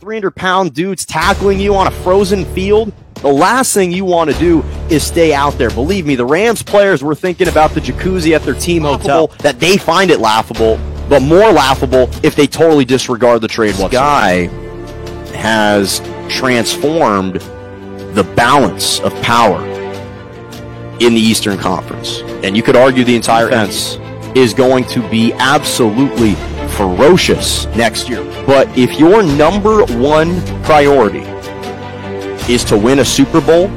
300-pound dudes tackling you on a frozen field, the last thing you want to do is stay out there. Believe me, the Rams players were thinking about the jacuzzi at their team hotel, that they find it laughable, but more laughable if they totally disregard the trade whatsoever. This guy has transformed the balance of power in the Eastern Conference. And you could argue the entire defense is going to be absolutely ferocious next year. But if your number one priority is to win a Super Bowl,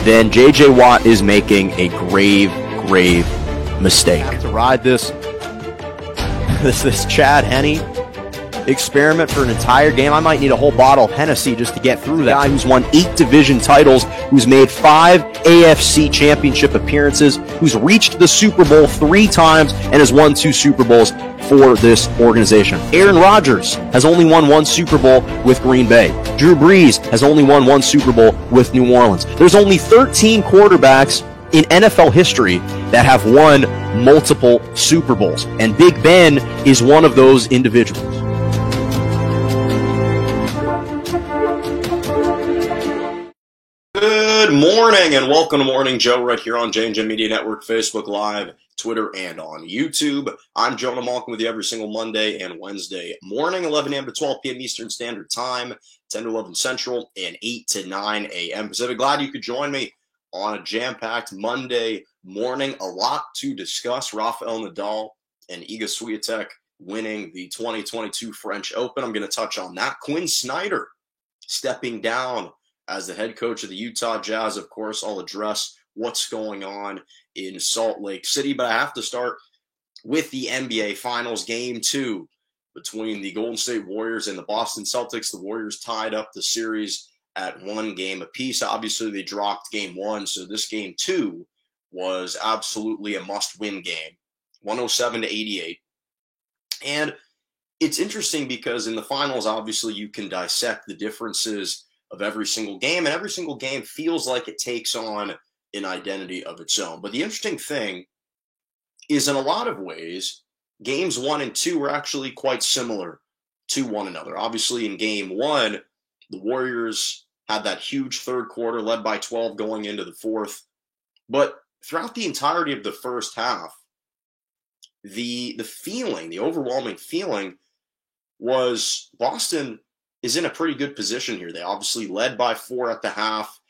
then J.J. Watt is making a grave mistake. To ride this Chad Henne experiment for an entire game, I might need a whole bottle of Hennessy just to get through that. Guy who's won 8 division titles, who's made 5 AFC championship appearances, who's reached the Super Bowl 3 times and has won 2 Super Bowls for this organization. Aaron Rodgers has only won 1 Super Bowl with Green Bay. Drew Brees has only won 1 Super Bowl with New Orleans. There's only 13 quarterbacks in NFL history that have won multiple Super Bowls, and Big Ben is one of those individuals. Good morning and welcome to Morning Joe right here on J&J Media Network, Facebook Live, Twitter, and on YouTube. I'm Jonah Malkin with you every single Monday and Wednesday morning, 11 a.m. to 12 p.m. Eastern Standard Time, 10 to 11 Central, and 8 to 9 a.m. Pacific. Glad you could join me on a jam-packed Monday morning. A lot to discuss. Rafael Nadal and Iga Swiatek winning the 2022 French Open. I'm going to touch on that. Quinn Snyder stepping down as the head coach of the Utah Jazz. Of course, I'll address what's going on in Salt Lake City, but I have to start with the NBA Finals Game 2 between the Golden State Warriors and the Boston Celtics. The Warriors tied up the series at 1 game apiece. Obviously, they dropped Game 1, so this Game 2 was absolutely a must-win game, 107-88. And it's interesting because in the finals, obviously, you can dissect the differences of every single game, and every single game feels like it takes on an identity of its own. But the interesting thing is, in a lot of ways, games 1 and 2 were actually quite similar to one another. Obviously, in Game 1, the Warriors had that huge third quarter, led by 12 going into the fourth. But throughout the entirety of the first half, the feeling, the overwhelming feeling, was Boston is in a pretty good position here. They obviously led by 4 at the half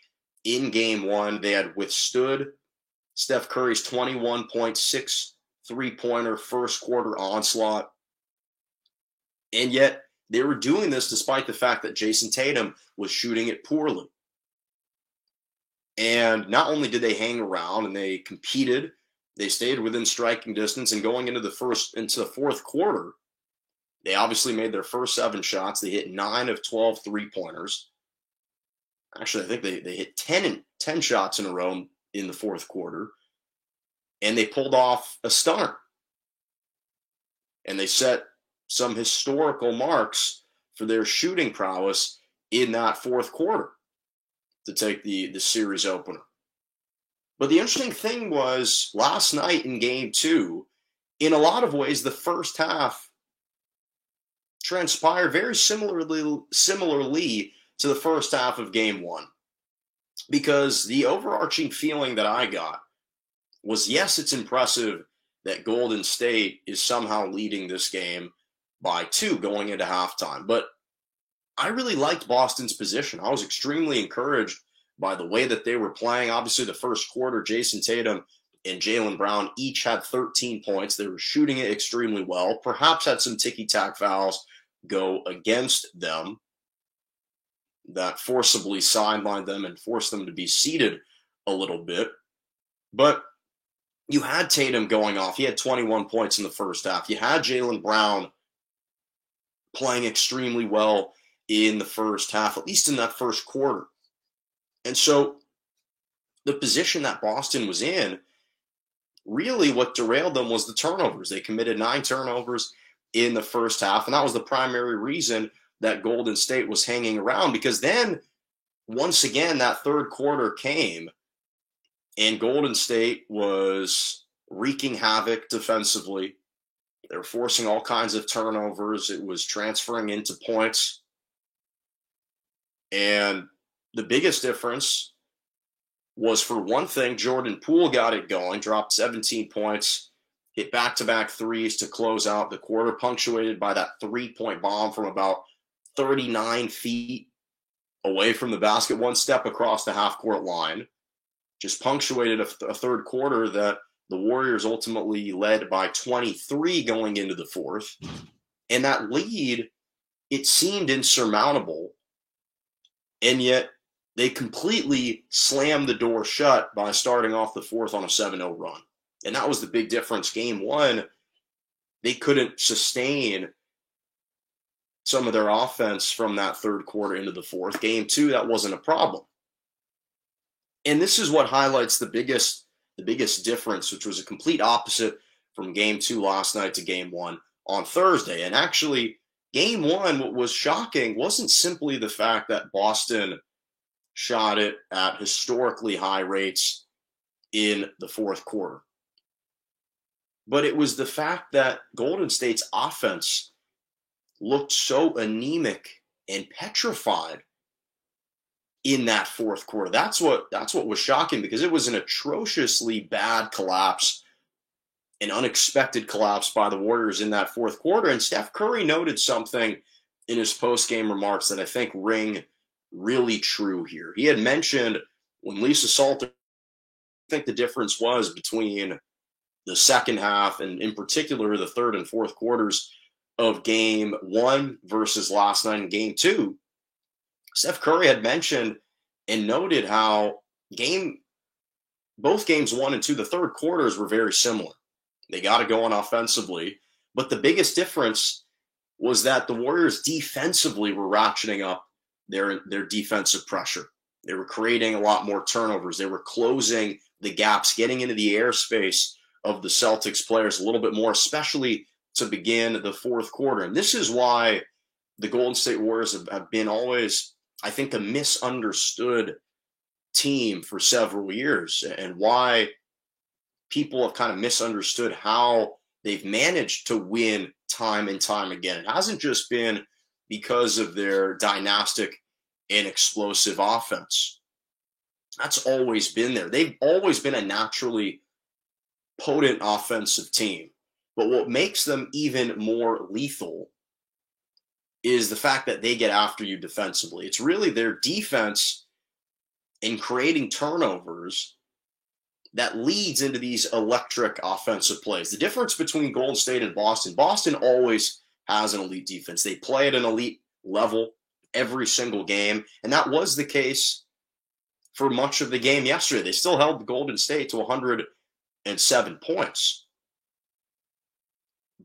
in Game 1. They had withstood Steph Curry's 21.6 three-pointer first quarter onslaught. And yet they were doing this despite the fact that Jason Tatum was shooting it poorly. And not only did they hang around and they competed, they stayed within striking distance, and going into the fourth quarter, they obviously made their first 7 shots. They hit 9 of 12 three-pointers. Actually, I think they hit 10 shots in a row in the fourth quarter. And they pulled off a stunner. And they set some historical marks for their shooting prowess in that fourth quarter to take the series opener. But the interesting thing was, last night in Game 2, in a lot of ways, the first half transpired very similarly to the first half of Game 1. Because the overarching feeling that I got was, yes, it's impressive that Golden State is somehow leading this game by 2 going into halftime. But I really liked Boston's position. I was extremely encouraged by the way that they were playing. Obviously, the first quarter, Jason Tatum and Jaylen Brown each had 13 points. They were shooting it extremely well. Perhaps had some ticky-tack fouls go against them that forcibly sidelined them and forced them to be seated a little bit. But you had Tatum going off. He had 21 points in the first half. You had Jaylen Brown playing extremely well in the first half, at least in that first quarter. And so the position that Boston was in, really what derailed them was the turnovers. They committed 9 turnovers in the first half, and that was the primary reason that Golden State was hanging around, because then once again that third quarter came and Golden State was wreaking havoc defensively They were forcing all kinds of turnovers. It was transferring into points. And the biggest difference was, for one thing, Jordan Poole got it going, dropped 17 points, hit back-to-back threes to close out the quarter, punctuated by that three-point bomb from about 39 feet away from the basket, one step across the half-court line. Just punctuated a third quarter that the Warriors ultimately led by 23 going into the fourth. And that lead, it seemed insurmountable, and yet they completely slammed the door shut by starting off the fourth on a 7-0 run. And that was the big difference. Game one, they couldn't sustain some of their offense from that third quarter into the fourth. Game two, that wasn't a problem. And this is what highlights the biggest difference, which was a complete opposite from game two last night to game one on Thursday. And actually, game one, what was shocking wasn't simply the fact that Boston shot it at historically high rates in the fourth quarter, but it was the fact that Golden State's offense looked so anemic and petrified in that fourth quarter. That's what was shocking, because it was an atrociously bad collapse, an unexpected collapse by the Warriors in that fourth quarter. And Steph Curry noted something in his post-game remarks that I think ring really true here. He had mentioned when Lisa Salter, I think the difference was between the second half and in particular the third and fourth quarters of game one versus last night in game two. Steph Curry had mentioned and noted how both games one and two, the third quarters were very similar. They got it going offensively, but the biggest difference was that the Warriors defensively were ratcheting up their defensive pressure. They were creating a lot more turnovers. They were closing the gaps, getting into the airspace of the Celtics players a little bit more, especially to begin the fourth quarter. And this is why the Golden State Warriors have been always, I think, a misunderstood team for several years, and why people have kind of misunderstood how they've managed to win time and time again. It hasn't just been because of their dynastic and explosive offense. That's always been there. They've always been a naturally potent offensive team. But what makes them even more lethal is the fact that they get after you defensively. It's really their defense in creating turnovers that leads into these electric offensive plays. The difference between Golden State and Boston always has an elite defense. They play at an elite level every single game, and that was the case for much of the game yesterday. They still held Golden State to 107 points.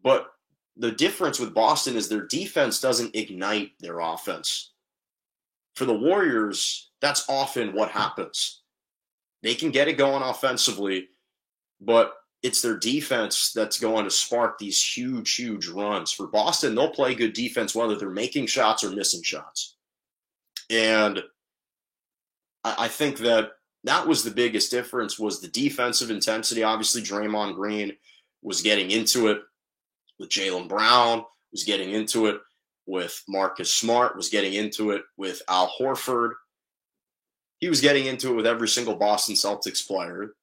But the difference with Boston is their defense doesn't ignite their offense. For the Warriors, that's often what happens. They can get it going offensively, but it's their defense that's going to spark these huge, huge runs. For Boston, they'll play good defense whether they're making shots or missing shots. And I think that was the biggest difference, was the defensive intensity. Obviously, Draymond Green was getting into it with Jaylen Brown, was getting into it with Marcus Smart, was getting into it with Al Horford. He was getting into it with every single Boston Celtics player.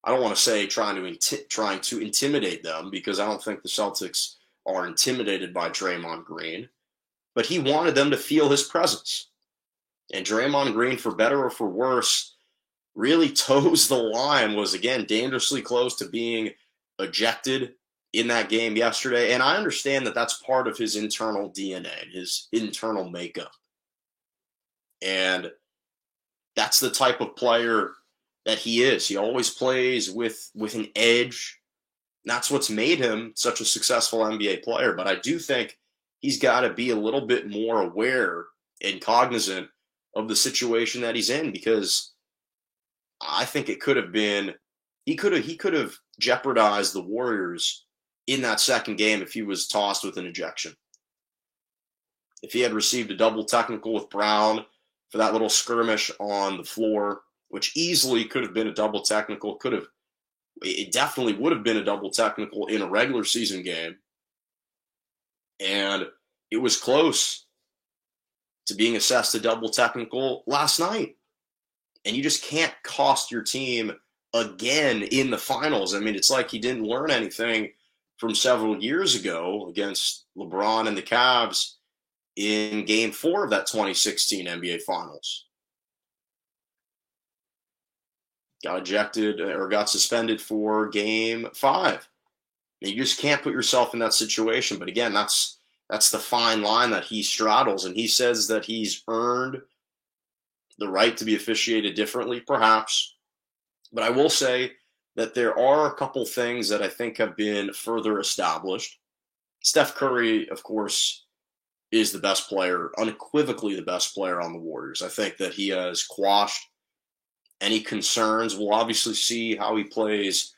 I don't want to say trying to intimidate them, because I don't think the Celtics are intimidated by Draymond Green. But he wanted them to feel his presence. And Draymond Green, for better or for worse, really toes the line, was, again, dangerously close to being ejected in that game yesterday. And I understand that that's part of his internal DNA, his internal makeup. And that's the type of player that he is. He always plays with an edge. That's what's made him such a successful NBA player. But I do think he's got to be a little bit more aware and cognizant of the situation that he's in, because I think it could have been, he could have jeopardized the Warriors in that second game if he was tossed with an ejection. If he had received a double technical with Brown for that little skirmish on the floor, which easily could have been a double technical, could have It definitely would have been a double technical in a regular season game. And it was close to being assessed a double technical last night. And you just can't cost your team again in the finals. I mean, it's like he didn't learn anything from several years ago against LeBron and the Cavs in Game 4 of that 2016 NBA Finals. Got ejected or got suspended for Game 5. You just can't put yourself in that situation. But again, that's the fine line that he straddles. And he says that he's earned the right to be officiated differently, perhaps. But I will say that there are a couple things that I think have been further established. Steph Curry, of course, is the best player, unequivocally the best player on the Warriors. I think that he has quashed any concerns. We'll obviously see how he plays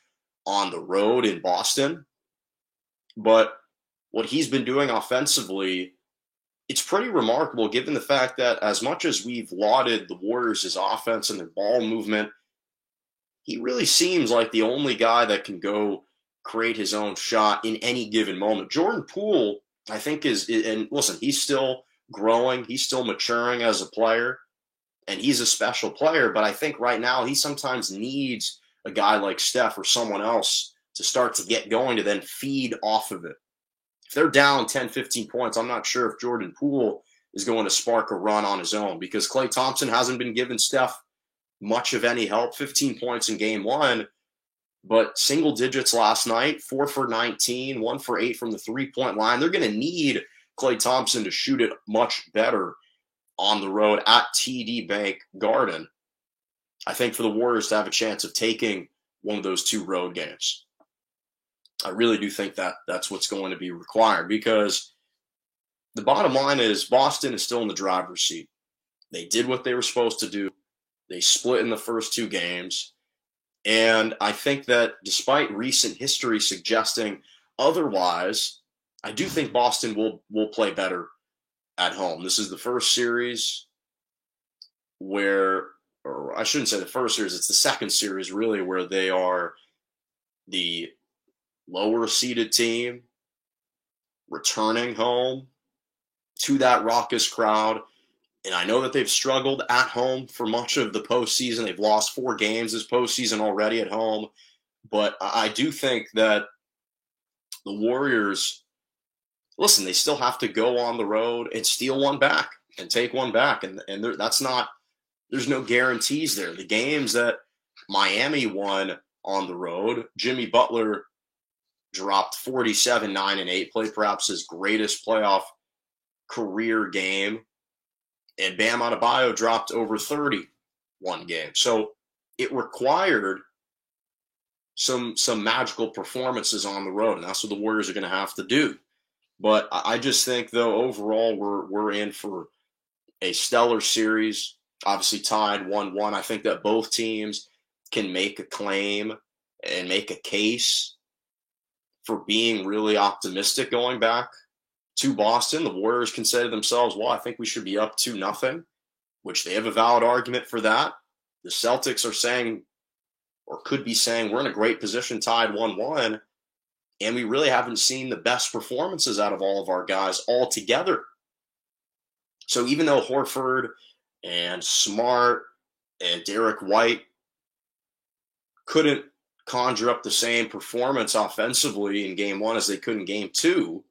on the road in Boston. But what he's been doing offensively, it's pretty remarkable given the fact that as much as we've lauded the Warriors' offense and their ball movement, he really seems like the only guy that can go create his own shot in any given moment. Jordan Poole, I think, and listen, he's still growing. He's still maturing as a player, and he's a special player. But I think right now he sometimes needs a guy like Steph or someone else to start to get going to then feed off of it. If they're down 10, 15 points, I'm not sure if Jordan Poole is going to spark a run on his own because Klay Thompson hasn't been giving Steph much of any help. 15 points in Game 1, but single digits last night, 4 for 19, 1 for 8 from the three-point line. They're going to need Klay Thompson to shoot it much better on the road at TD Bank Garden, I think, for the Warriors to have a chance of taking one of those two road games. I really do think that that's what's going to be required because the bottom line is Boston is still in the driver's seat. They did what they were supposed to do. They split in the first two games. And I think that despite recent history suggesting otherwise, I do think Boston will play better at home. This is the first series where, or I shouldn't say the first series, it's the second series really where they are the lower seeded team returning home to that raucous crowd. And I know that they've struggled at home for much of the postseason. They've lost 4 games this postseason already at home. But I do think that the Warriors, listen, they still have to go on the road and steal one back and take one back. And that's not, there's no guarantees there. The games that Miami won on the road, Jimmy Butler dropped 47, 9, and 8, played perhaps his greatest playoff career game. And Bam Adebayo dropped over 30 one game. So it required some magical performances on the road, and that's what the Warriors are going to have to do. But I just think, though, overall we're in for a stellar series, obviously tied 1-1. I think that both teams can make a claim and make a case for being really optimistic going back to Boston. The Warriors can say to themselves, well, I think we should be up 2-0, which they have a valid argument for that. The Celtics are saying, or could be saying, we're in a great position tied 1-1, and we really haven't seen the best performances out of all of our guys altogether. So even though Horford and Smart and Derek White couldn't conjure up the same performance offensively in Game 1 as they could in Game 2,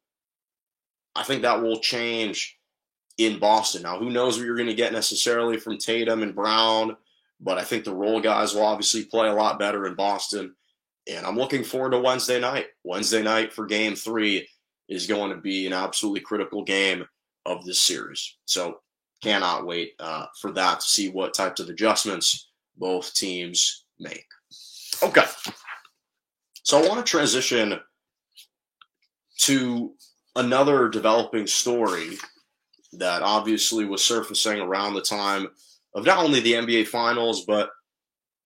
I think that will change in Boston. Now, who knows what you're going to get necessarily from Tatum and Brown, but I think the role guys will obviously play a lot better in Boston. And I'm looking forward to Wednesday night. Wednesday night for Game 3 is going to be an absolutely critical game of this series. So cannot wait for that to see what types of adjustments both teams make. Okay. So I want to transition to another developing story that obviously was surfacing around the time of not only the NBA Finals, but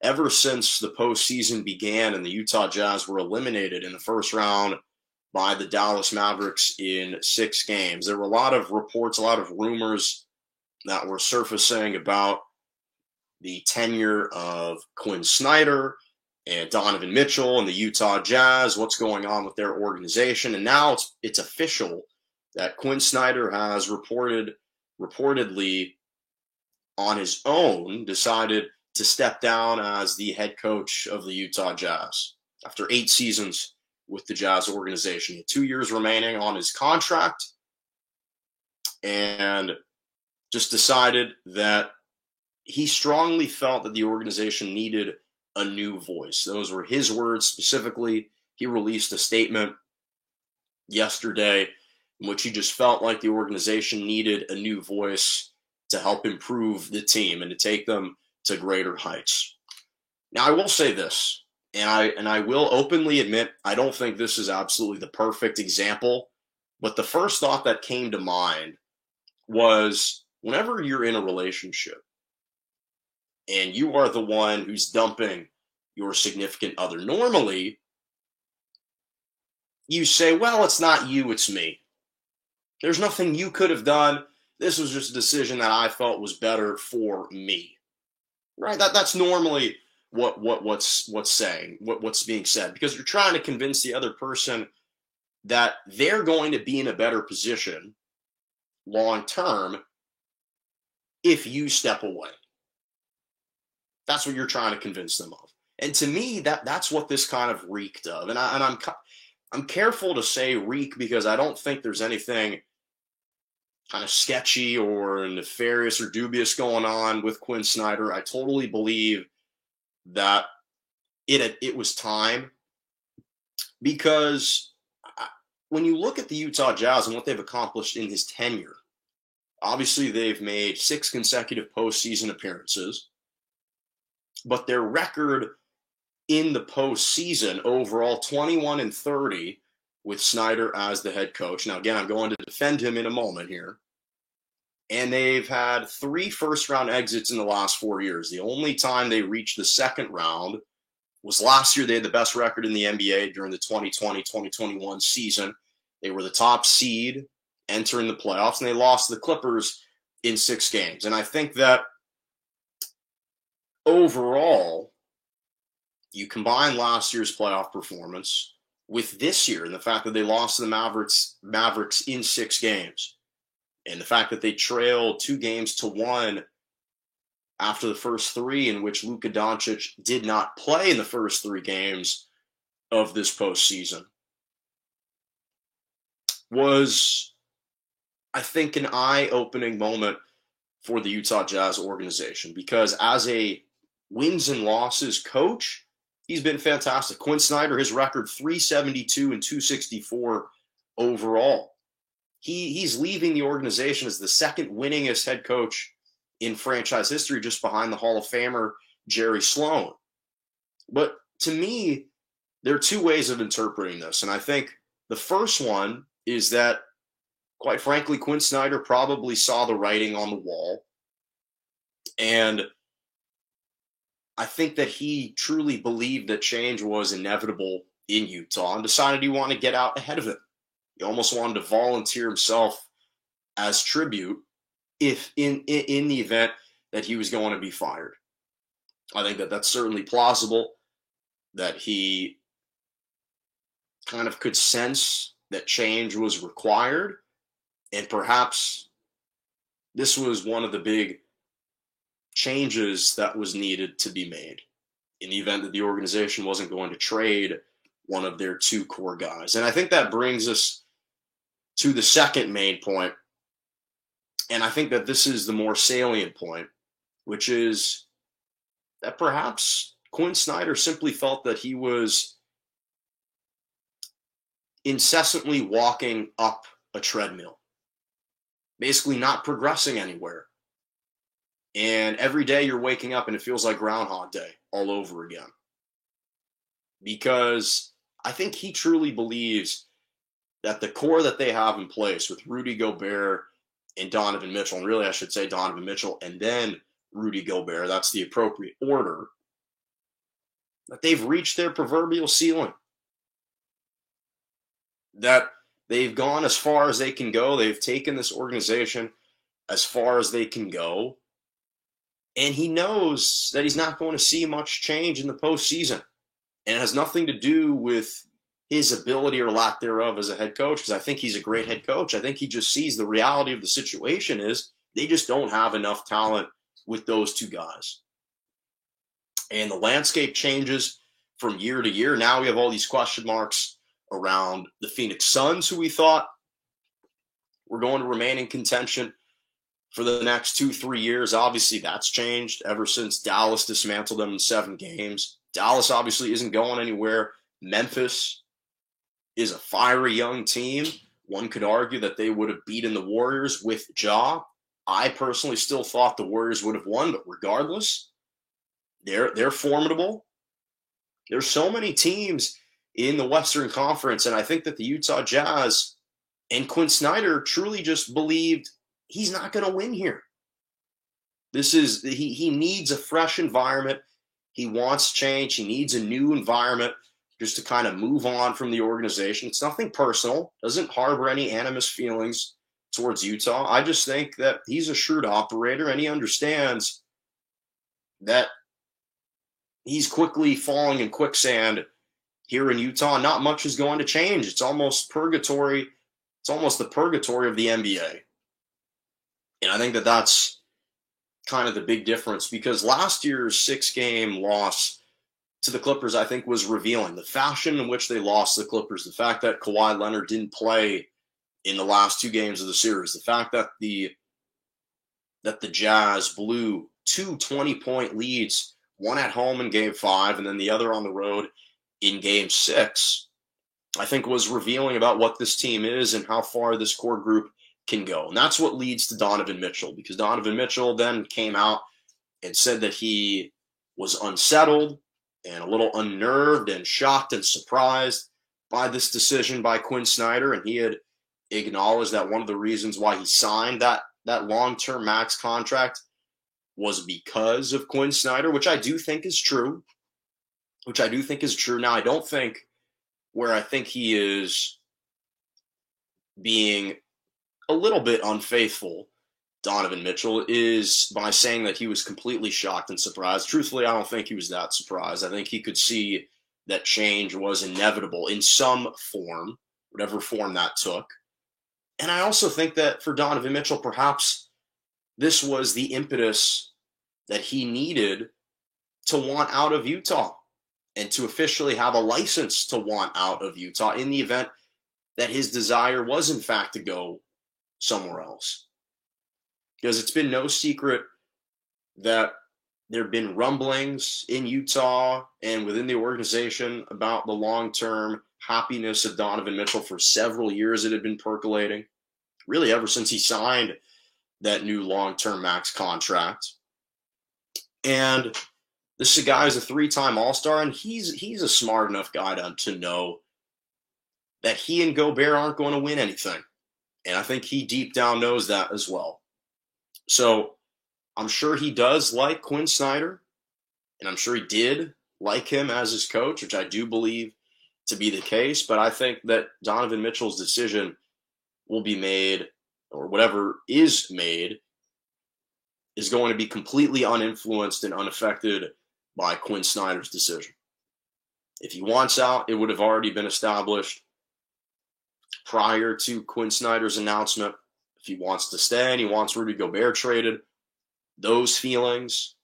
ever since the postseason began and the Utah Jazz were eliminated in the first round by the Dallas Mavericks in 6 games. There were a lot of reports, a lot of rumors that were surfacing about the tenure of Quinn Snyder and Donovan Mitchell and the Utah Jazz, what's going on with their organization. And now it's official that Quinn Snyder has reportedly on his own decided to step down as the head coach of the Utah Jazz after 8 seasons with the Jazz organization. He had 2 years remaining on his contract and just decided that he strongly felt that the organization needed a new voice. Those were his words specifically. He released a statement yesterday in which he just felt like the organization needed a new voice to help improve the team and to take them to greater heights. Now, I will say this, and I will openly admit, I don't think this is absolutely the perfect example, but the first thought that came to mind was whenever you're in a relationship and you are the one who's dumping your significant other, normally you say, well, it's not you, it's me. There's nothing you could have done. This was just a decision that I felt was better for me. Right? That's normally what's being said, because you're trying to convince the other person that they're going to be in a better position long term if you step away. That's what you're trying to convince them of. And to me, that's what this kind of reeked of. And I'm careful to say reek because I don't think there's anything kind of sketchy or nefarious or dubious going on with Quinn Snyder. I totally believe that it was time, because when you look at the Utah Jazz and what they've accomplished in his tenure, obviously they've made 6 consecutive postseason appearances, but their record in the postseason overall, 21-30 with Snyder as the head coach. Now, again, I'm going to defend him in a moment here. And they've had 3 first-round exits in the last 4 years. The only time they reached the second round was last year. They had the best record in the NBA during the 2020-2021 season. They were the top seed entering the playoffs, and they lost to the Clippers in 6 games. And I think that overall, you combine last year's playoff performance with this year and the fact that they lost to the Mavericks in 6 games, and the fact that they trailed 2-1 after the first 3, in which Luka Doncic did not play in the first 3 games of this postseason, was, I think, an eye-opening moment for the Utah Jazz organization, because as a wins and losses coach, he's been fantastic. Quinn Snyder, his record 372 and 264 overall. He's leaving the organization as the second winningest head coach in franchise history, just behind the Hall of Famer Jerry Sloan. But to me, there are 2 ways of interpreting this. And I think the first one is that, quite frankly, Quinn Snyder probably saw the writing on the wall. And I think that he truly believed that change was inevitable in Utah and decided he wanted to get out ahead of it. He almost wanted to volunteer himself as tribute if in the event that he was going to be fired. I think that that's certainly plausible, that he kind of could sense that change was required, and perhaps this was one of the big changes that was needed to be made in the event that the organization wasn't going to trade one of their 2 core guys. And I think that brings us to the second main point, and I think that this is the more salient point, which is that perhaps Quinn Snyder simply felt that he was incessantly walking up a treadmill, basically not progressing anywhere. And every day you're waking up and it feels like Groundhog Day all over again. Because I think he truly believes that the core that they have in place with Rudy Gobert and Donovan Mitchell, and really I should say Donovan Mitchell and then Rudy Gobert, that's the appropriate order, that they've reached their proverbial ceiling. That they've gone as far as they can go. They've taken this organization as far as they can go. And he knows that he's not going to see much change in the postseason. And it has nothing to do with his ability or lack thereof as a head coach, because I think he's a great head coach. I think he just sees the reality of the situation is they just don't have enough talent with those two guys. And the landscape changes from year to year. Now we have all these question marks around the Phoenix Suns, who we thought were going to remain in contention for the next 2-3 years. Obviously, that's changed ever since Dallas dismantled them in 7 games. Dallas obviously isn't going anywhere. Memphis is a fiery young team. One could argue that they would have beaten the Warriors with Ja. I personally still thought the Warriors would have won, but regardless, they're formidable. There's so many teams in the Western Conference, and I think that the Utah Jazz and Quinn Snyder truly just believed he's not going to win here. He needs a fresh environment. He wants change. He needs a new environment just to kind of move on from the organization. It's nothing personal. Doesn't harbor any animus feelings towards Utah. I just think that he's a shrewd operator, and he understands that he's quickly falling in quicksand here in Utah. Not much is going to change. It's almost purgatory. It's almost the purgatory of the NBA. And I think that that's kind of the big difference, because last year's 6-game loss to the Clippers, I think, was revealing. The fashion in which they lost the Clippers, the fact that Kawhi Leonard didn't play in the last 2 games of the series, the fact that the Jazz blew 2 20-point leads, one at home in Game 5 and then the other on the road in Game 6, I think was revealing about what this team is and how far this core group can go. And that's what leads to Donovan Mitchell, because Donovan Mitchell then came out and said that he was unsettled and a little unnerved and shocked and surprised by this decision by Quinn Snyder. And he had acknowledged that one of the reasons why he signed that long-term max contract was because of Quinn Snyder, which I do think is true. Now, I don't think where I think he is being a little bit unfaithful, Donovan Mitchell, is by saying that he was completely shocked and surprised. Truthfully, I don't think he was that surprised. I think he could see that change was inevitable in some form, whatever form that took. And I also think that for Donovan Mitchell, perhaps this was the impetus that he needed to want out of Utah and to officially have a license to want out of Utah in the event that his desire was, in fact, to go somewhere else. Because it's been no secret that there have been rumblings in Utah and within the organization about the long-term happiness of Donovan Mitchell for several years. It had been percolating, really ever since he signed that new long-term max contract. And this guy is a 3-time All-Star, and he's a smart enough guy to know that he and Gobert aren't going to win anything. And I think he deep down knows that as well. So I'm sure he does like Quinn Snyder, and I'm sure he did like him as his coach, which I do believe to be the case. But I think that Donovan Mitchell's decision will be made, or whatever is made, is going to be completely uninfluenced and unaffected by Quinn Snyder's decision. If he wants out, it would have already been established prior to Quinn Snyder's announcement. If he wants to stay and he wants Rudy Gobert traded, those feelings,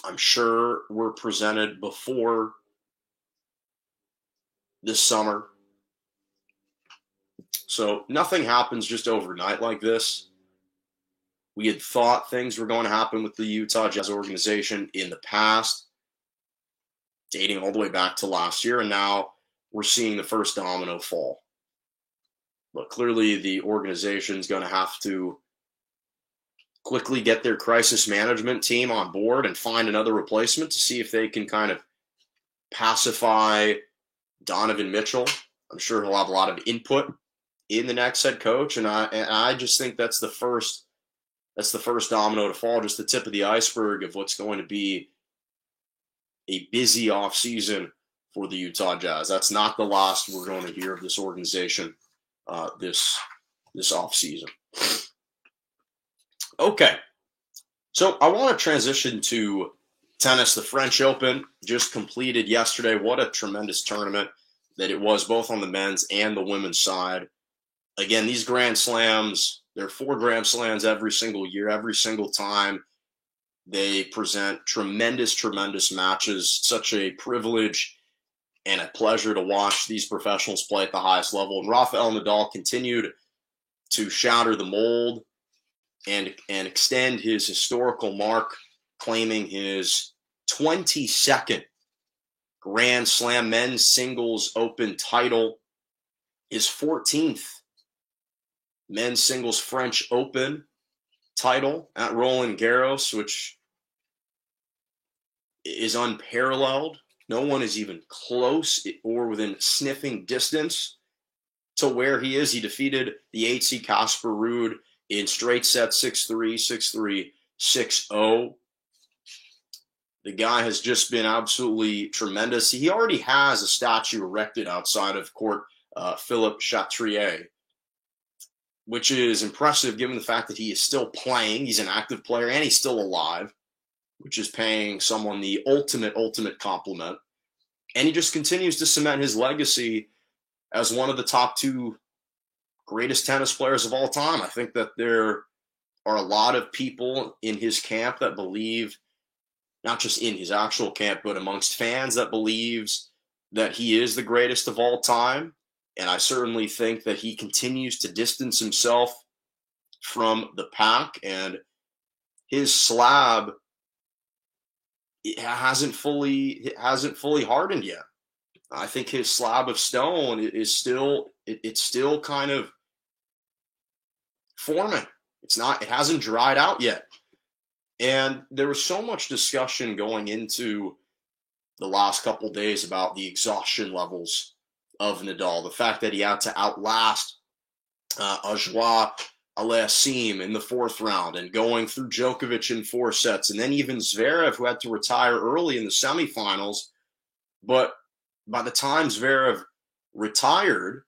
I'm sure, were presented before this summer. So nothing happens just overnight like this. We had thought things were going to happen with the Utah Jazz organization in the past, dating all the way back to last year, and now we're seeing the first domino fall. But clearly the organization is going to have to quickly get their crisis management team on board and find another replacement to see if they can kind of pacify Donovan Mitchell. I'm sure he'll have a lot of input in the next head coach, and I just think that's the first domino to fall, just the tip of the iceberg of what's going to be a busy offseason for the Utah Jazz. That's not the last we're going to hear of this organization this offseason. Okay, so I want to transition to Tennis, the French Open just completed yesterday. What a tremendous tournament that it was, both on the men's and the women's side. Again, these Grand Slams, there are 4 Grand Slams every single year, every single time. They present tremendous, tremendous matches. Such a privilege and a pleasure to watch these professionals play at the highest level. And Rafael Nadal continued to shatter the mold and extend his historical mark, claiming his 22nd Grand Slam men's singles open title, his 14th men's singles French Open title at Roland Garros, which is unparalleled. No one is even close or within sniffing distance to where he is. He defeated the 8 seed Casper Ruud in straight sets 6-3, 6-3, 6-0. The guy has just been absolutely tremendous. He already has a statue erected outside of court, Philippe Chatrier, which is impressive given the fact that he is still playing. He's an active player and he's still alive, which is paying someone the ultimate compliment. And he just continues to cement his legacy as one of the top 2 greatest tennis players of all time. I think that there are a lot of people in his camp that believe, not just in his actual camp, but amongst fans, that believes that he is the greatest of all time. And I certainly think that he continues to distance himself from the pack, and his slab, it hasn't fully hardened yet. I think his slab of stone is still, it's still kind of forming. It hasn't dried out yet. And there was so much discussion going into the last couple of days about the exhaustion levels of Nadal, the fact that he had to outlast Ajoie Aliassime in the 4th round and going through Djokovic in 4 sets, and then even Zverev, who had to retire early in the semifinals. But by the time Zverev retired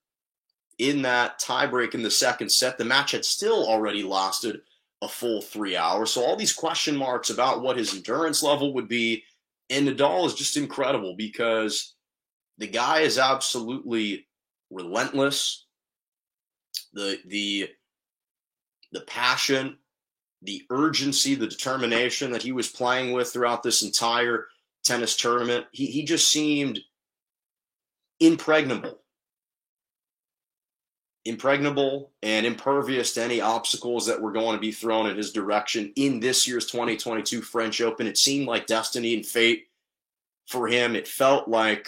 in that tiebreak in the 2nd set, the match had still already lasted a full 3 hours. So all these question marks about what his endurance level would be, and Nadal is just incredible because the guy is absolutely relentless. The passion, the urgency, the determination that he was playing with throughout this entire tennis tournament, he just seemed impregnable and impervious to any obstacles that were going to be thrown in his direction in this year's 2022 French Open. It seemed like destiny and fate for him. It felt like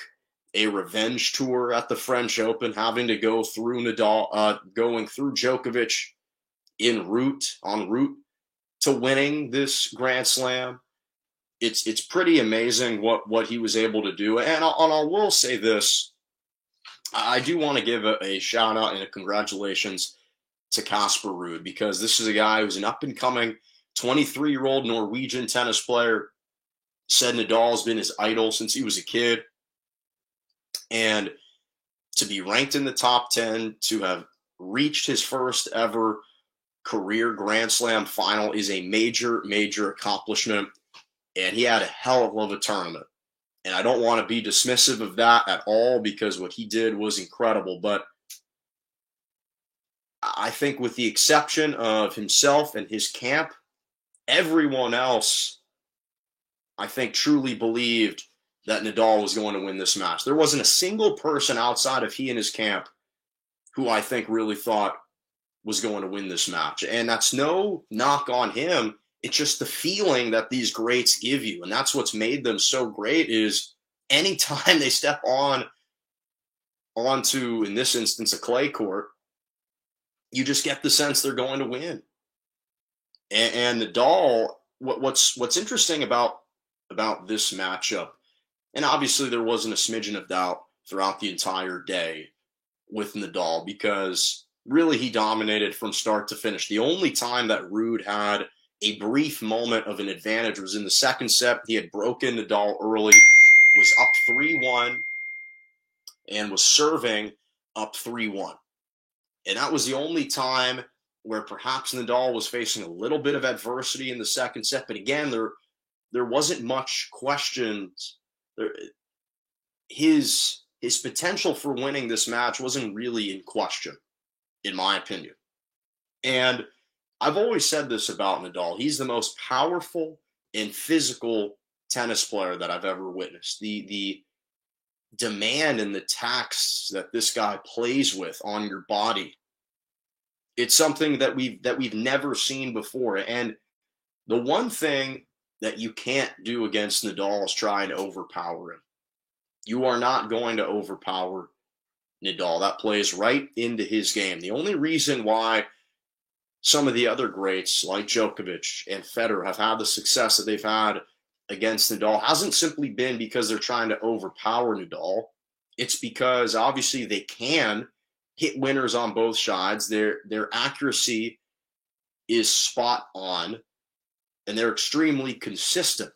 a revenge tour at the French Open, having to go through Nadal, going through Djokovic en route to winning this Grand Slam. It's pretty amazing what he was able to do. And I will say this, I do want to give a shout out and a congratulations to Casper Ruud, because this is a guy who's an up-and-coming 23-year-old Norwegian tennis player. Said Nadal's been his idol since he was a kid. And to be ranked in the top 10, to have reached his first ever career Grand Slam final is a major, major accomplishment. And he had a hell of a tournament. And I don't want to be dismissive of that at all, because what he did was incredible. But I think with the exception of himself and his camp, everyone else, I think, truly believed that Nadal was going to win this match. There wasn't a single person outside of he and his camp who I think really thought was going to win this match. And that's no knock on him. It's just the feeling that these greats give you. And that's what's made them so great, is anytime they step onto, in this instance, a clay court, you just get the sense they're going to win. And Nadal, what's interesting about this matchup, and obviously there wasn't a smidgen of doubt throughout the entire day with Nadal, because really he dominated from start to finish. The only time that Ruud had a brief moment of an advantage was in the 2nd set. He had broken Nadal early, was up 3-1, and was serving up 3-1. And that was the only time where perhaps Nadal was facing a little bit of adversity in the 2nd set. But again, there wasn't much questions. His potential for winning this match wasn't really in question, in my opinion. And I've always said this about Nadal. He's the most powerful and physical tennis player that I've ever witnessed. The demand and the tax that this guy plays with on your body, it's something that we've never seen before. And the one thing that you can't do against Nadal is try and overpower him. You are not going to overpower Nadal. That plays right into his game. The only reason why some of the other greats like Djokovic and Federer have had the success that they've had against Nadal hasn't simply been because they're trying to overpower Nadal. It's because obviously they can hit winners on both sides. Their accuracy is spot on, and they're extremely consistent.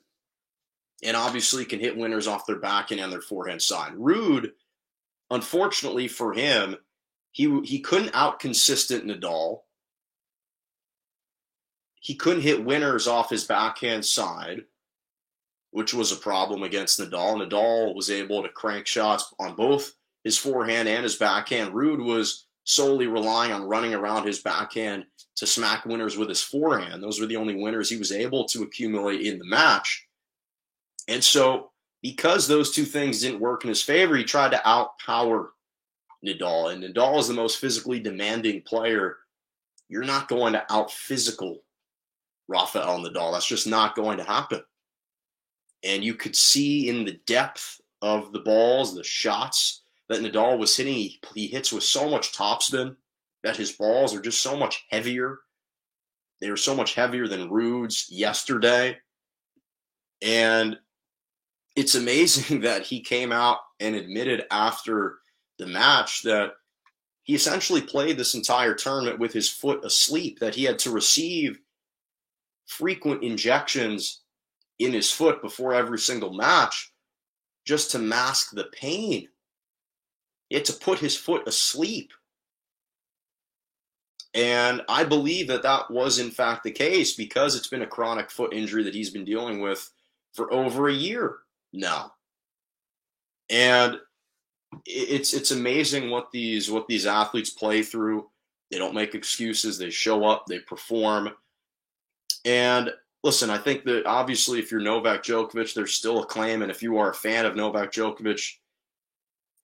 And obviously can hit winners off their backhand and their forehand side. Ruud, unfortunately for him, he couldn't out-consistent Nadal. He couldn't hit winners off his backhand side, which was a problem against Nadal. Nadal was able to crank shots on both his forehand and his backhand. Ruud was solely relying on running around his backhand to smack winners with his forehand. Those were the only winners he was able to accumulate in the match. And so, because those two things didn't work in his favor, he tried to outpower Nadal. And Nadal is the most physically demanding player. You're not going to out-physical Rafael Nadal. That's just not going to happen. And you could see in the depth of the balls, the shots that Nadal was hitting, he hits with so much topspin that his balls are just so much heavier. They were so much heavier than Ruud's yesterday. And it's amazing that he came out and admitted after the match that he essentially played this entire tournament with his foot asleep, that he had to receive frequent injections in his foot before every single match just to mask the pain. He had to put his foot asleep. And I believe that that was in fact the case because it's been a chronic foot injury that he's been dealing with for over a year now. And it's amazing what these athletes play through. They don't make excuses. They show up. They perform. And listen, I think that obviously if you're Novak Djokovic, there's still a claim. And if you are a fan of Novak Djokovic,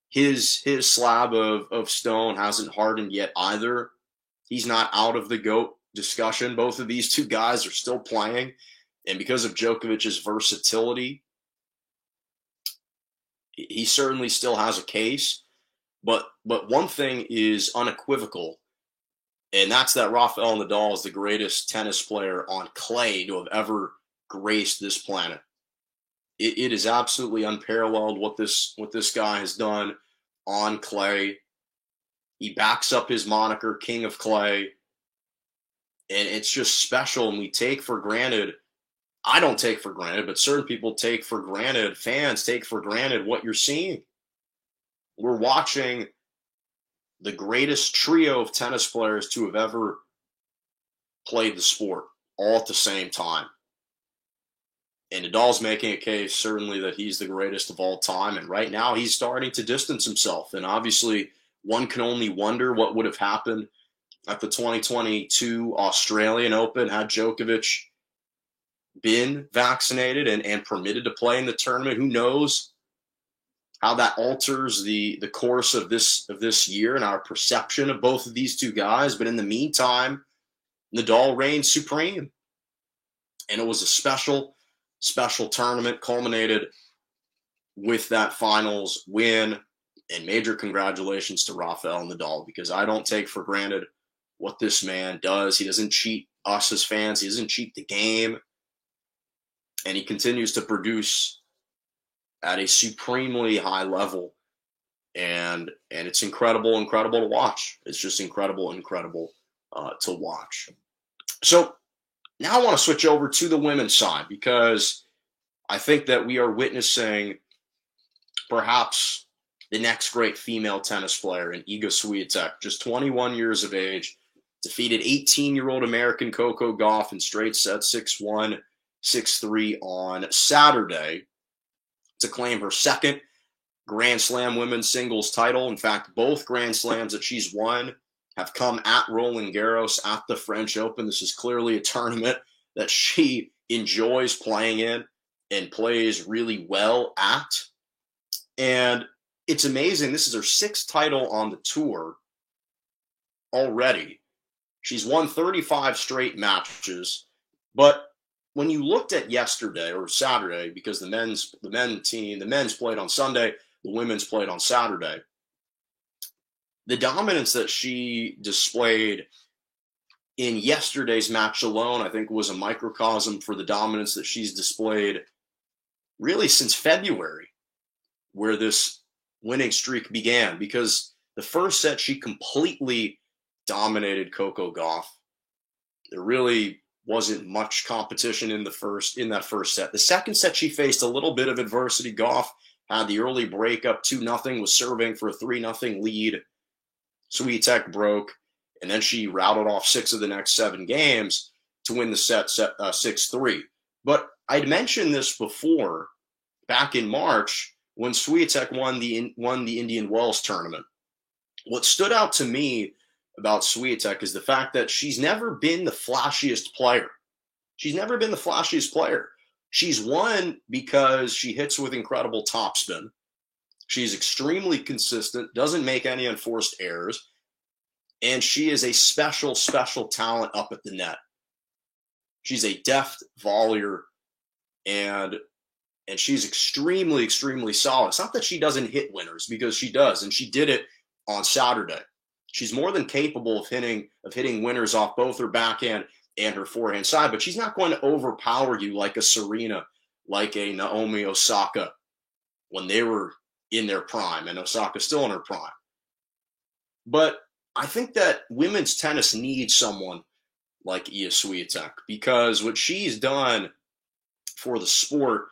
his slab of stone hasn't hardened yet either. He's not out of the GOAT discussion. Both of these two guys are still playing. And because of Djokovic's versatility, he certainly still has a case. But one thing is unequivocal, and that's that Rafael Nadal is the greatest tennis player on clay to have ever graced this planet. It is absolutely unparalleled what this guy has done on clay. He backs up his moniker, King of Clay. And it's just special, and we take for granted. I don't take for granted, but certain people take for granted, fans take for granted what you're seeing. We're watching the greatest trio of tennis players to have ever played the sport all at the same time. And Nadal's making a case, certainly, that he's the greatest of all time. And right now, he's starting to distance himself. And obviously, one can only wonder what would have happened at the 2022 Australian Open had Djokovic been vaccinated and permitted to play in the tournament. Who knows how that alters the course of this year and our perception of both of these two guys. But in the meantime, Nadal reigned supreme. And it was a special tournament, culminated with that finals win. And major congratulations to Rafael Nadal, because I don't take for granted what this man does. He doesn't cheat us as fans. He doesn't cheat the game. And he continues to produce at a supremely high level. And it's incredible to watch. It's just incredible to watch. So now I want to switch over to the women's side, because I think that we are witnessing perhaps the next great female tennis player in Iga Swiatek, just 21 years of age, defeated 18-year-old American Coco Gauff in straight sets, 6-1, 6-3 on Saturday to claim her second Grand Slam women's singles title. In fact, both Grand Slams that she's won have come at Roland Garros at the French Open. This is clearly a tournament that she enjoys playing in and plays really well at. And it's amazing. This is her sixth title on the tour already. She's won 35 straight matches. But when you looked at yesterday or Saturday, because the men's played on Sunday, the women's played on Saturday, the dominance that she displayed in yesterday's match alone, I think, was a microcosm for the dominance that she's displayed really since February, where this winning streak began. Because the first set, she completely dominated Coco Gauff. There really wasn't much competition in that first set. The second set, she faced a little bit of adversity. Gauff had the early breakup, 2-0, was serving for a 3-0 lead. Swiatek broke, and then she routed off 6 of the next 7 games to win the set 6-3. But I'd mentioned this before, back in March, when Swiatek won the Indian Wells tournament. What stood out to me about Swiatek is the fact that she's never been the flashiest player. She's never been the flashiest player. She's won because she hits with incredible topspin. She's extremely consistent, doesn't make any unforced errors, and she is a special, special talent up at the net. She's a deft volleyer, and she's extremely, extremely solid. It's not that she doesn't hit winners, because she does, and she did it on Saturday. She's more than capable of hitting winners off both her backhand and her forehand side, but she's not going to overpower you like a Serena, like a Naomi Osaka when they were in their prime, and Osaka's still in her prime. But I think that women's tennis needs someone like Iga Swiatek, because what she's done for the sport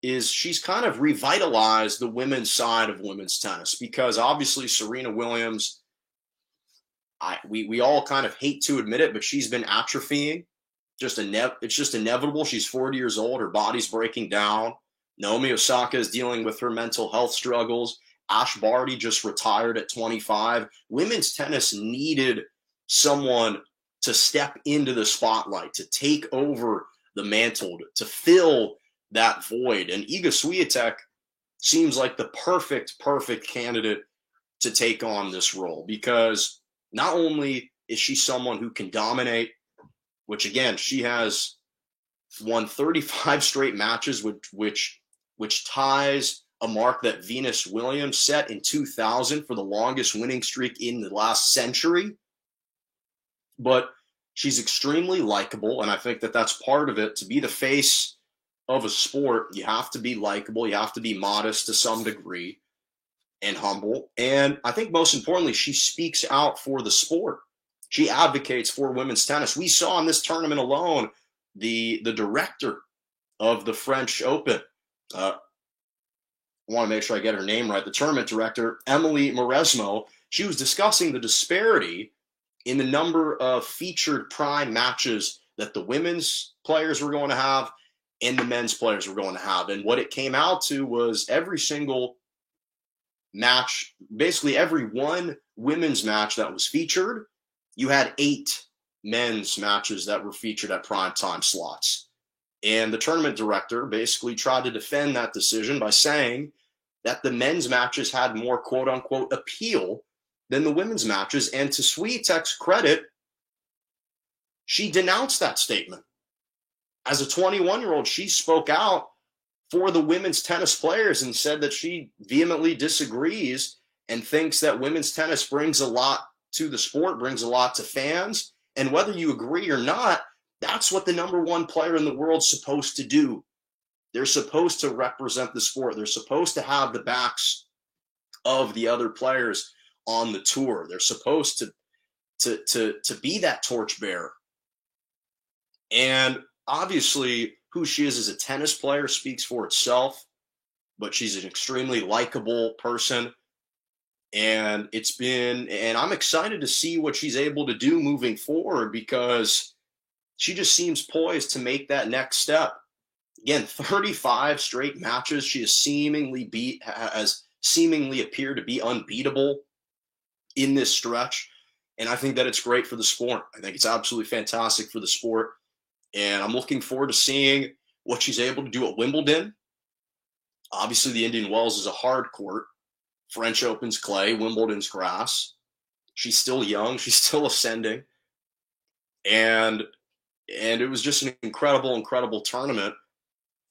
is she's kind of revitalized the women's side of women's tennis, because obviously Serena Williams, we all kind of hate to admit it, but she's been atrophying. It's just inevitable. She's 40 years old. Her body's breaking down. Naomi Osaka is dealing with her mental health struggles. Ash Barty just retired at 25. Women's tennis needed someone to step into the spotlight, to take over the mantle, to fill that void. And Iga Swiatek seems like the perfect candidate to take on this role, because not only is she someone who can dominate, which again, she has won 35 straight matches, which ties a mark that Venus Williams set in 2000 for the longest winning streak in the last century. But she's extremely likable, and I think that that's part of it. To be the face of a sport, you have to be likable, you have to be modest to some degree, and humble. And I think most importantly, she speaks out for the sport. She advocates for women's tennis. We saw in this tournament alone, the director of the French Open, I want to make sure I get her name right, the tournament director, Emily Mauresmo, she was discussing the disparity in the number of featured prime matches that the women's players were going to have and the men's players were going to have. And what it came out to was every single match, basically every one women's match that was featured, you had 8 men's matches that were featured at primetime slots. And the tournament director basically tried to defend that decision by saying that the men's matches had more quote-unquote appeal than the women's matches. And to Swiatek's credit, she denounced that statement. As a 21-year-old, she spoke out for the women's tennis players and said that she vehemently disagrees and thinks that women's tennis brings a lot to the sport, brings a lot to fans. And whether you agree or not, that's what the number one player in the world's supposed to do. They're supposed to represent the sport. They're supposed to have the backs of the other players on the tour. They're supposed to be that torchbearer. And obviously, who she is as a tennis player speaks for itself, but she's an extremely likable person. And I'm excited to see what she's able to do moving forward, because she just seems poised to make that next step. Again, 35 straight matches. She has seemingly appeared to be unbeatable in this stretch. And I think that it's great for the sport. I think it's absolutely fantastic for the sport. And I'm looking forward to seeing what she's able to do at Wimbledon. Obviously, the Indian Wells is a hard court. French Open's clay, Wimbledon's grass. She's still young. She's still ascending. And it was just an incredible, incredible tournament.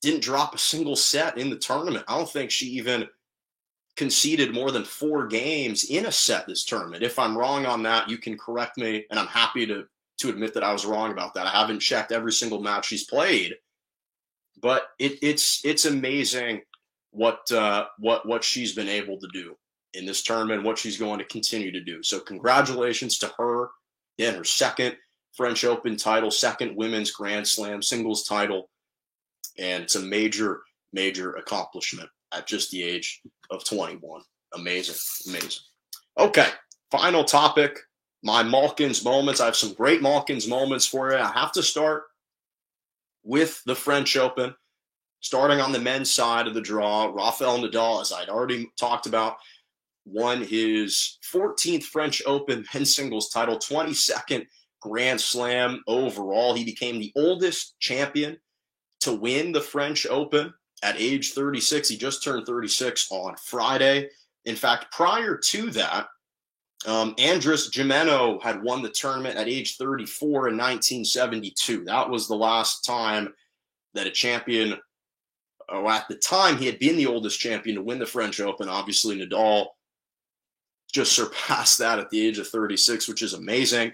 Didn't drop a single set in the tournament. I don't think she even conceded more than 4 games in a set this tournament. If I'm wrong on that, you can correct me, and I'm happy to admit that I was wrong about that. I haven't checked every single match she's played, but it's amazing what she's been able to do in this tournament, what she's going to continue to do. So congratulations to her. Again, her second French Open title, second women's Grand Slam singles title, and it's a major, major accomplishment at just the age of 21. Amazing, amazing. Okay, final topic, my Malkins moments. I have some great Malkins moments for you. I have to start with the French Open. Starting on the men's side of the draw, Rafael Nadal, as I'd already talked about, won his 14th French Open men's singles title, 22nd Grand Slam overall. He became the oldest champion to win the French Open at age 36. He just turned 36 on Friday. In fact, prior to that, Andres Gimeno had won the tournament at age 34 in 1972. That was the last time that a champion, at the time, he had been the oldest champion to win the French Open. Obviously, Nadal just surpassed that at the age of 36, which is amazing.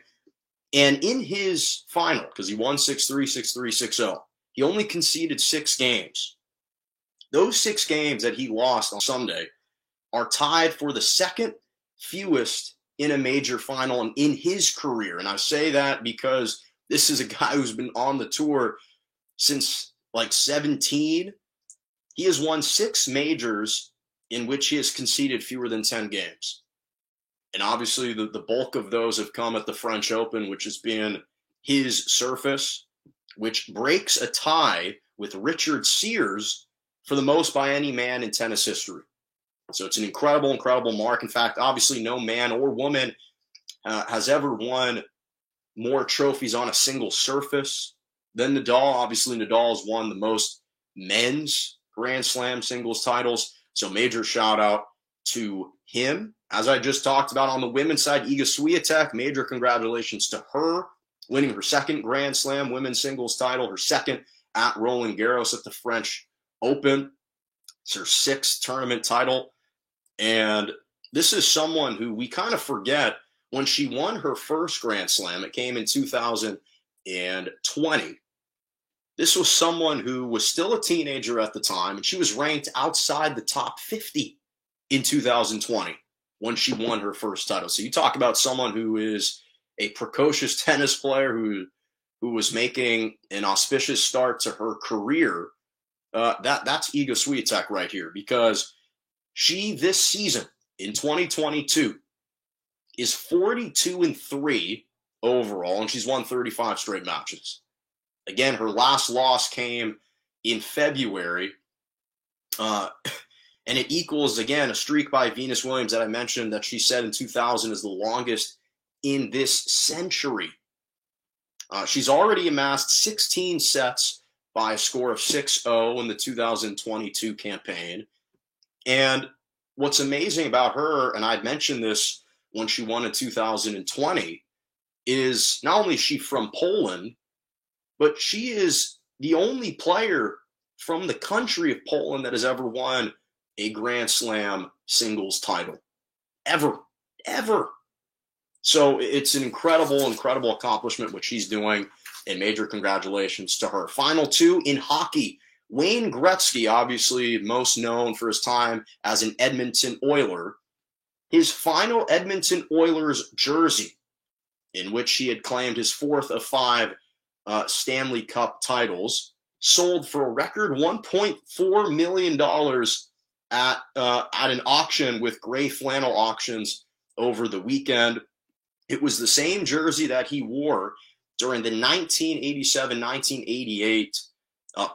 And in his final, because he won 6-3, 6-3, 6-0, he only conceded 6 games. Those 6 games that he lost on Sunday are tied for the second fewest in a major final in his career. And I say that because this is a guy who's been on the tour since like 17. He has won 6 majors in which he has conceded fewer than 10 games. And obviously the bulk of those have come at the French Open, which has been his surface, which breaks a tie with Richard Sears for the most by any man in tennis history. So it's an incredible, incredible mark. In fact, obviously no man or woman has ever won more trophies on a single surface than Nadal. Obviously, Nadal has won the most men's Grand Slam singles titles. So major shout out to him. As I just talked about on the women's side, Iga Swiatek, major congratulations to her, winning her second Grand Slam women's singles title, her second at Roland Garros at the French Open. It's her 6th tournament title. And this is someone who we kind of forget. When she won her first Grand Slam, it came in 2020. This was someone who was still a teenager at the time, and she was ranked outside the top 50 in 2020 when she won her first title. So you talk about someone who is a precocious tennis player who was making an auspicious start to her career. That's Iga Swiatek right here, because she this season in 2022 is 42-3 overall, and she's won 35 straight matches. Again, her last loss came in February, and it equals, again, a streak by Venus Williams that I mentioned that she said in 2000 is the longest in this century. She's already amassed 16 sets by a score of 6-0 in the 2022 campaign. And what's amazing about her, and I'd mentioned this when she won in 2020, is not only is she from Poland, but she is the only player from the country of Poland that has ever won a Grand Slam singles title. Ever. So it's an incredible, incredible accomplishment what she's doing, and major congratulations to her. Final 2 in hockey. Wayne Gretzky, obviously most known for his time as an Edmonton Oiler, his final Edmonton Oilers jersey, in which he had claimed his 4th of 5 Stanley Cup titles, sold for a record $1.4 million at an auction with Gray Flannel Auctions over the weekend. It was the same jersey that he wore during the 1987-1988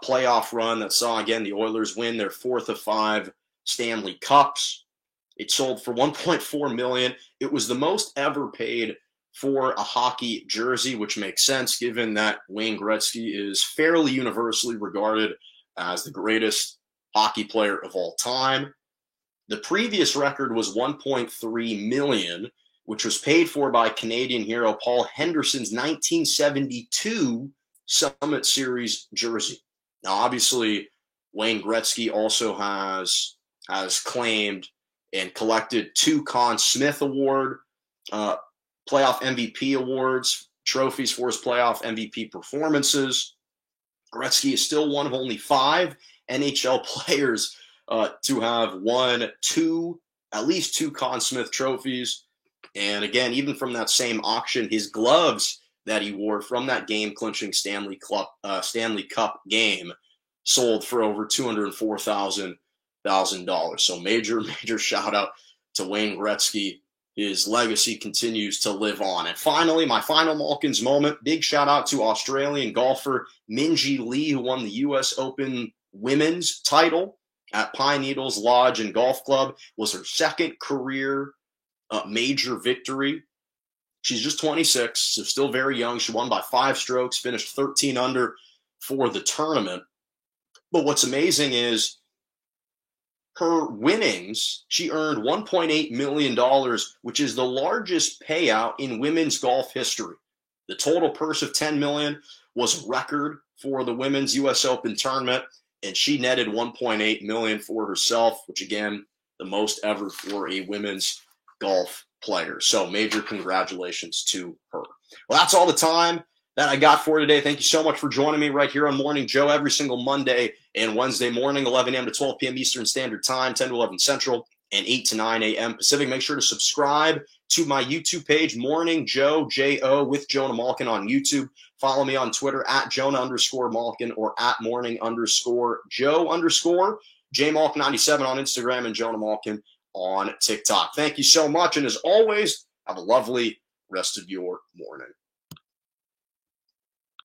playoff run that saw, again, the Oilers win their 4th of 5 Stanley Cups. It sold for $1.4 million. It was the most ever paid for a hockey jersey, which makes sense given that Wayne Gretzky is fairly universally regarded as the greatest hockey player of all time. The previous record was $1.3 million, which was paid for by Canadian hero Paul Henderson's 1972 Summit Series jersey. Now, obviously, Wayne Gretzky also has claimed and collected 2 Conn Smythe Award playoff MVP awards, trophies for his playoff MVP performances. Gretzky is still one of only 5 NHL players to have won at least two Conn Smythe trophies. And again, even from that same auction, his gloves that he wore from that game-clinching Stanley Cup game sold for over $204,000. So major shout-out to Wayne Gretzky. His legacy continues to live on. And finally, my final Malkins moment, big shout-out to Australian golfer Minjee Lee, who won the U.S. Open women's title at Pine Needles Lodge and Golf Club. It was her second career major victory. She's just 26, so still very young. She won by 5 strokes, finished 13 under for the tournament. But what's amazing is her winnings, she earned $1.8 million, which is the largest payout in women's golf history. The total purse of $10 million was a record for the women's U.S. Open tournament, and she netted $1.8 million for herself, which, again, the most ever for a women's golf player. So major congratulations to her. Well, that's all the time that I got for today. Thank you so much for joining me right here on Morning Joe every single Monday and Wednesday morning, 11 a.m. to 12 p.m. Eastern Standard Time, 10 to 11 Central, and 8 to 9 a.m. Pacific. Make sure to subscribe to my YouTube page, Morning Joe, J-O, with Jonah Malkin on YouTube. Follow me on Twitter at Jonah_Malkin or at Morning_Joe_, JMalk97 on Instagram, and Jonah Malkin on TikTok. Thank you so much, and as always, have a lovely rest of your morning.